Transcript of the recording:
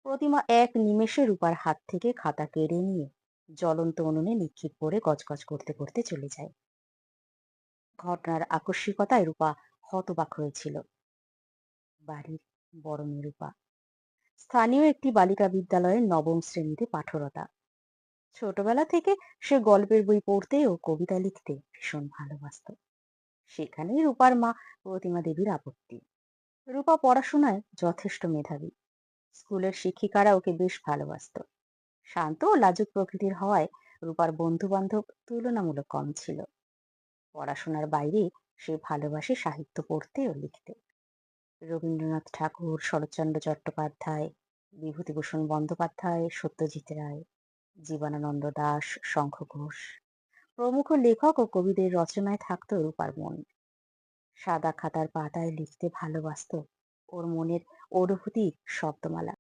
প্রতিমা এক নিমেষে রূপার হাত থেকে খাতা কেড়ে নিয়ে জ্বলন্ত উনুনে নিক্ষেপ করে গজগজ করতে করতে চলে যায়। ঘটনার আকস্মিকতায় রূপা হতবাক হয়েছিল। বাড়ির বড় মেয়ে রূপা স্থানীয় একটি বালিকা বিদ্যালয়ের নবম শ্রেণীতে পাঠরতা। ছোটবেলা থেকে সে গল্পের বই পড়তে ও কবিতা লিখতে ভীষণ ভালোবাসত। সেখানেই রূপার মা প্রতিমা দেবীর আপত্তি। রূপা পড়াশোনায় যথেষ্ট মেধাবী। স্কুলের শিক্ষিকারা ওকে বেশ ভালোবাসতো। শান্ত ও লাজুক প্রকৃতির হওয়ায় রূপার বন্ধু বান্ধব তুলনামূলক কম ছিল। পড়াশোনার বাইরে সে ভালোবাসে সাহিত্য পড়তে ও লিখতে। রবীন্দ্রনাথ ঠাকুর, শরৎচন্দ্র চট্টোপাধ্যায়, বিভূতিভূষণ বন্দ্যোপাধ্যায়, সত্যজিৎ রায়, জীবনানন্দ দাশ, শঙ্খ ঘোষ প্রমুখ লেখক ও কবিদের রচনায় থাকতো রূপার মন। সাদা খাতার পাতায় লিখতে ভালোবাসতো ওর মনের অনুভূতির শব্দমালা।